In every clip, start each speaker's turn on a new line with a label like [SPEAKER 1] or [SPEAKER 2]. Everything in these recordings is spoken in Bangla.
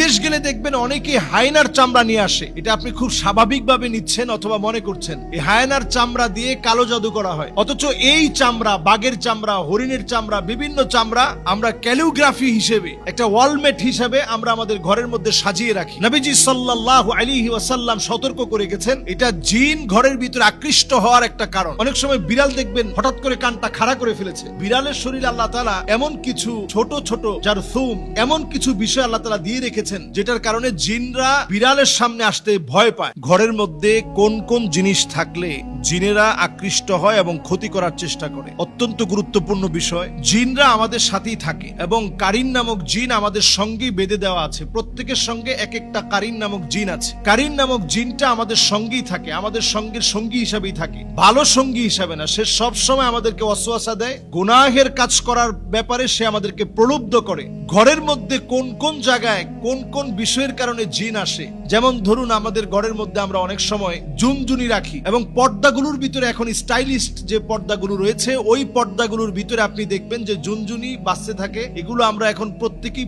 [SPEAKER 1] বিদেশ গেলে দেখবেন অনেকে হায়নার চামড়া নিয়ে আসে। এটা আপনি খুব স্বাভাবিকভাবে নিচ্ছেন অথবা মনে করছেন এই হায়নার চামড়া দিয়ে কালো জাদু করা হয়, অথচ এই চামড়া, বাঘের চামড়া, হরিণের চামড়া, বিভিন্ন চামড়া আমরা ক্যালিগ্রাফি হিসেবে, একটা ওয়ালমেট হিসেবে আমরা আমাদের ঘরের মধ্যে সাজিয়ে রাখি। নবীজি সাল্লাল্লাহু আলাইহি ওয়াসাল্লাম সতর্ক করে গেছেন, এটা জিন ঘরের ভিতরে আকৃষ্ট হওয়ার একটা কারণ। অনেক সময় বিড়াল দেখবেন হঠাৎ করে কানটা খাড়া করে ফেলেছে। বিড়ালের শরীরে আল্লাহ তাআলা এমন কিছু ছোট ছোট জারথুম, এমন কিছু বিষয় আল্লাহ তাআলা দিয়ে রেখেছেন যেটার কারণে জিনরা বিড়ালের সামনে আসতে ভয় পায়। ঘরের মধ্যে কোন কোন জিনিস থাকলে জিনেরা আকৃষ্ট হয় এবং ক্ষতি করার চেষ্টা করে, অত্যন্ত গুরুত্বপূর্ণ বিষয়। জিনরা আমাদের সাথেই থাকে এবং কারিন নামক জিন আমাদের সঙ্গেই বেঁধে দেওয়া আছে। প্রত্যেকের সঙ্গে এক একটা কারিন নামক জিন আছে। কারিন নামক জিনটা আমাদের সঙ্গেই থাকে, আমাদের সঙ্গের সঙ্গী হিসাবেই থাকে, ভালো সঙ্গী হিসাবে না। সে সব সময় আমাদেরকে ওয়াসওয়াসা দেয়, গুনাহের কাজ করার ব্যাপারে সে আমাদেরকে প্রলুব্ধ করে। ঘরের মধ্যে কোন কোন জায়গায় কোন কোন বিষয়ের কারণে জিন আসে, যেমন ধরুন আমাদের ঘরের মধ্যে আমরা অনেক সময় জুনজুনি রাখি এবং পর্দাগুলোর ভিতরে এখন স্টাইলিস্ট যে পর্দাগুলো রয়েছে ওই পর্দাগুলোর ভিতরে আপনি দেখবেন যে জুনজুনি বাজতে থাকে। এগুলো আমরা এখন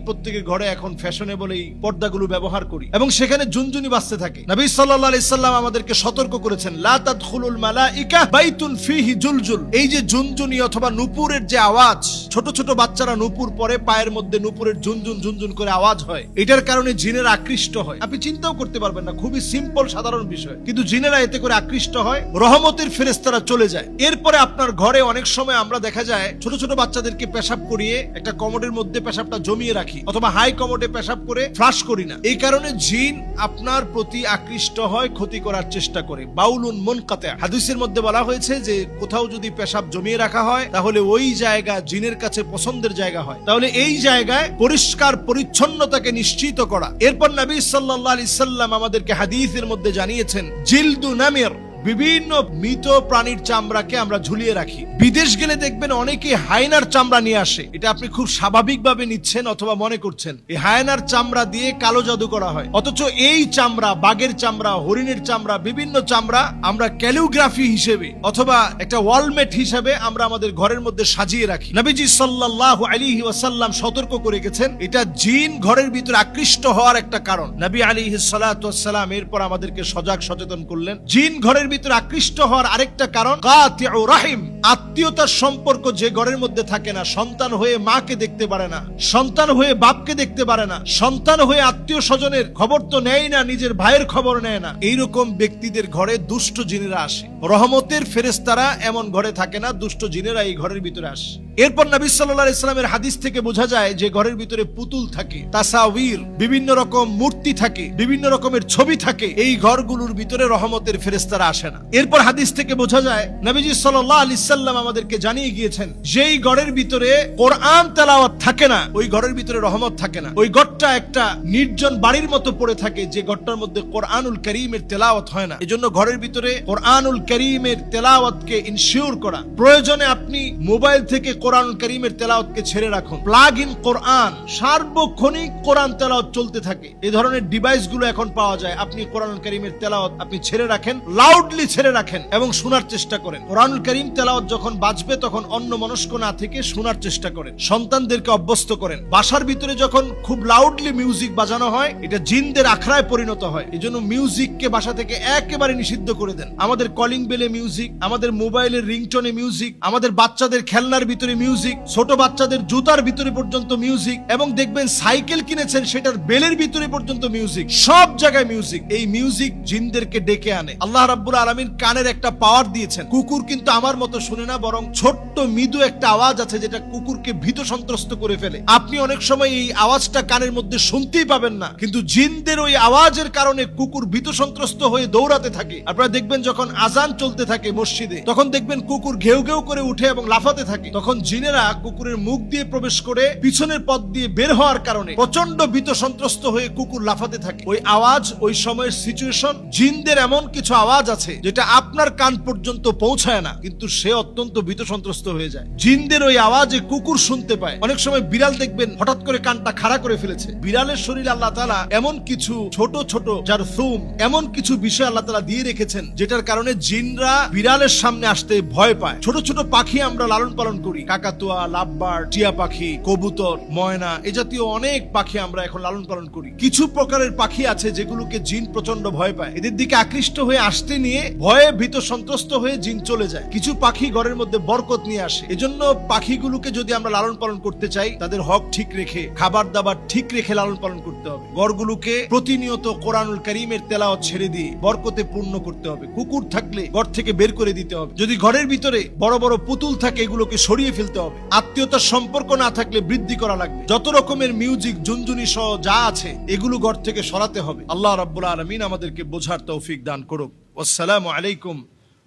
[SPEAKER 1] প্রত্যেকের ঘরে এখন ফ্যাশনেবল এই পর্দাগুলো ব্যবহার করি এবং সেখানে জুনজুনি বাজতে থাকে। নবী সাল্লাল্লাহু আলাইহি সাল্লাম আমাদেরকে সতর্ক করেছেন, লা তাদখুলুল মালাইকা বাইতুন ফিহি জুলজুল। এই যে জুনজুনি অথবা নূপুরের যে আওয়াজ, ছোট ছোট বাচ্চারা নূপুর পরে, পায়ের মধ্যে নূপুরের ঝুনঝুন ঝুনঝুন করে আওয়াজ হয়, এটার কারণে জিনেরা আকৃষ্ট হয়। আপনি চিন্তাও করতে পারবেন না, খুবই সিম্পল সাধারণ বিষয়, কিন্তু জিনেরা এতে করে আকৃষ্ট হয়, রহমতের ফেরেশতারা চলে যায়। এরপরে আপনার ঘরে অনেক সময় আমরা দেখা যায় ছোট ছোট বাচ্চাদেরকে পেশাব করিয়ে একটা কমোডের মধ্যে পেশাবটা জমিয়ে রাখি অথবা হাই কমোডে পেশাব করে ফ্লাশ করি না। এই কারণে জিন আপনার প্রতি আকৃষ্ট হয়, ক্ষতি করার চেষ্টা করে। বাউলুন মুনকাতা, হাদিসের মধ্যে বলা হয়েছে যে কোথাও যদি পেশাব জমিয়ে রাখা হয় তাহলে ওই জায়গা জিনের কাছে পছন্দের জায়গা হয়। তাহলে এই জায়গায় পরিষ্কার পরিচ্ছন্নতাকে নিশ্চিত করা। এরপর নবী সাল্লাল্লাহু আলাইহি সাল্লাম আমাদেরকে হাদিসের মধ্যে জানিয়েছেন, জিলদু নামির, বিভিন্ন মৃত প্রাণীর চামড়াকে আমরা ঝুলিয়ে রাখি। বিদেশ গেলে দেখবেন অনেকে হায়নার চামড়া নিয়ে আসে। এটা আপনি খুব স্বাভাবিকভাবে নিচ্ছেন অথবা মনে করছেন এই হায়নার চামড়া দিয়ে কালো জাদু করা হয়, অথচ এই চামড়া, বাঘের চামড়া, হরিণের চামড়া, বিভিন্ন চামড়া আমরা ক্যালিগ্রাফি হিসেবে অথবা একটা ওয়ালমেট হিসেবে আমরা আমাদের ঘরের মধ্যে সাজিয়ে রাখি। নবীজি সাল্লাল্লাহু আলাইহি ওয়াসাল্লাম সতর্ক করে গেছেন, এটা জিন ঘরের ভিতরে আকৃষ্ট হওয়ার একটা কারণ। নবী আলাইহিস সালাতু ওয়াস সালাম এরপর আমাদেরকে সজাগ সচেতন করলেন, জিন ঘরের ভিতরে আকৃষ্ট হওয়ার আরেকটা কারণ কাতিউ রাহিম, আত্মীয়তার সম্পর্ক যে ঘরের মধ্যে থাকে না, সন্তান হয়ে মাকে দেখতে পারে না, সন্তান হয়ে বাপকে দেখতে পারে না, সন্তান হয়ে আত্মীয় স্বজনের খবর তো নেয় না, নিজের ভাইয়ের খবর নেয় না, এইরকম ব্যক্তিদের ঘরে দুষ্ট জিনেরা আসে। রহমতের ফেরেশতারা এমন ঘরে থাকে না, দুষ্ট জিনেরা এই ঘরের ভিতরে আসে। এরপর নবী সাল্লাল্লাহু আলাইহি সাল্লামের হাদিস থেকে বোঝা যায় যে ঘরের ভিতরে পুতুল থাকে, তাসাউর, বিভিন্ন রকম মূর্তি থাকে, বিভিন্ন রকমের ছবি থাকে, এই ঘরগুলোর ভিতরে রহমতের ফেরেশতারা আসে না। এরপর হাদিস থেকে বোঝা যায় নবীজি সাল্লাল্লাহু আলাইহি সাল্লাম আমাদেরকে জানিয়ে গিয়েছেন, যেই ঘরের ভিতরে কোরআন তেলাওয়াত থাকে না ওই ঘরের ভিতরে রহমত থাকে না। ওই ঘরটা একটা নির্জন বাড়ির মতো পড়ে থাকে যে ঘরটার মধ্যে কোরআনুল কারীমের তেলাওয়াত হয় না। এজন্য ঘরের ভিতরে কোরআনুল কারীমের তেলাওয়াতকে ইনশিওর করা প্রয়োজনে আপনি মোবাইল থেকে কোরআনুল কারীমের তেলাওয়াতকে ছেড়ে রাখুন। প্লাগ ইন কোরআন, সার্বক্ষণিক কোরআন তেলাওয়াত চলতে থাকে, এই ধরনের ডিভাইসগুলো এখন পাওয়া যায়। আপনি কোরআনুল কারীমের তেলাওয়াত আপনি ছেড়ে রাখেন, লাউডলি ছেড়ে রাখেন এবং শোনার চেষ্টা করেন। কোরআনুল কারীম তেলাওয়াত যখন বাজবে তখন অন্যমনস্ক না থেকে শোনার চেষ্টা করেন। সন্তানদেরকে অভ্যস্ত করেন। বাসার ভিতরে যখন খুব লাউডলি মিউজিক বাজানো হয় এটা জিনদের আখড়ায় পরিণত হয়। এজন্য মিউজিককে বাসা থেকে একেবারে নিষিদ্ধ করে দেন। আমাদের কলিং বেলে মিউজিক, আমাদের মোবাইলের রিংটোনে মিউজিক, আমাদের বাচ্চাদের খেলনার ভিতরে মিউজিক, ছোট বাচ্চাদের জুতার ভিতরে পর্যন্ত মিউজিক, এবং দেখবেন সাইকেল কিনেছেন সেটার বেলের ভিতরে পর্যন্ত মিউজিক, সব জায়গায় মিউজিক। এই মিউজিক জিনদেরকে ডেকে আনে। আল্লাহ রাব্বুল আলামিন কানের একটা পাওয়ার দিয়েছেন। কুকুর কিন্তু আমার মতো শুনে না, বরং ছোট্ট মৃদু একটা আওয়াজ আছে যেটা কুকুরকে ভীত সন্ত্রস্ত করে ফেলে। আপনি অনেক সময় এই আওয়াজটা কানের মধ্যে শুনতেই পাবেন না, কিন্তু জিনদের ওই আওয়াজের কারণে কুকুর ভীত সন্ত্রস্ত হয়ে দৌড়াতে থাকে। আপনারা দেখবেন যখন আজান চলতে থাকে মসজিদে তখন দেখবেন কুকুর ঘেউ ঘেউ করে উঠে এবং লাফাতে থাকে। তখন জিনেরা কুকুরের মুখ দিয়ে প্রবেশ করে পিছনের পথ দিয়ে বের হওয়ার কারণে প্রচন্ড ভীত সন্ত্রস্ত হয়ে কুকুর লাফাতে থাকে। ওই আওয়াজ, ওই সময়ের সিচুয়েশন, জিনদের এমন কিছু আওয়াজ আছে যেটা আপনার কান পর্যন্ত পৌঁছায় না, কিন্তু সে অত্যন্ত ভীত সন্ত্রস্ত হয়ে যায়। জিনদের ওই আওয়াজে কুকুর শুনতে পায়। অনেক সময় বিড়াল দেখবেন হঠাৎ করে কানটা খাড়া করে ফেলেছে। বিড়ালের শরীরে আল্লাহ তাআলা এমন কিছু ছোট ছোট জারথুম, এমন কিছু বিষয় আল্লাহ তাআলা দিয়ে রেখেছেন যেটার কারণে জিনরা বিড়ালের সামনে আসতে ভয় পায়। ছোট ছোট পাখি আমরা লালন পালন করি, কাকাতুয়া, লাভবার্ড, টিয়া পাখি, কবুতর, ময়না এ জাতীয় অনেক পাখি আমরা এখন লালন পালন করি। কিছু প্রকারের পাখি আছে যেগুলোকে জিন প্রচন্ড ভয় পায়, এদের দিকে আকৃষ্ট হয়ে আসতে নিয়ে ভয়ে ভীত সন্ত্রস্ত হয়ে জিন চলে যায়। কিছু পাখি ঘরের মধ্যে বরকত নিয়ে আসে। এজন্য পাখিগুলোকে যদি আমরা লালন পালন করতে চাই, তাদের হক ঠিক রেখে, খাবার দাবার ঠিক রেখে লালন পালন করতে হবে। ঘরগুলোকে প্রতিনিয়ত কোরআনুল কারীমের তেলাওয়াত ছেড়ে দিয়ে বরকতে পূর্ণ করতে হবে। কুকুর থাকলে ঘর থেকে বের করে দিতে হবে। যদি ঘরের ভিতরে বড় বড় পুতুল থাকে, এগুলোকে সরিয়ে ফেলতে হবে। আত্মীয়তার সম্পর্ক না থাকলে বৃদ্ধি করা লাগবে। যত রকমের মিউজিক, ঝুনঝুনি সহ যা আছে এগুলো ঘর থেকে সরাতে হবে। আল্লাহ রাব্বুল আলামিন আমাদেরকে বোঝার তৌফিক দান করুক। আসসালামু আলাইকুম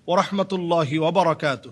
[SPEAKER 1] ওয়া রাহমাতুল্লাহি ওয়া বারাকাতুহু।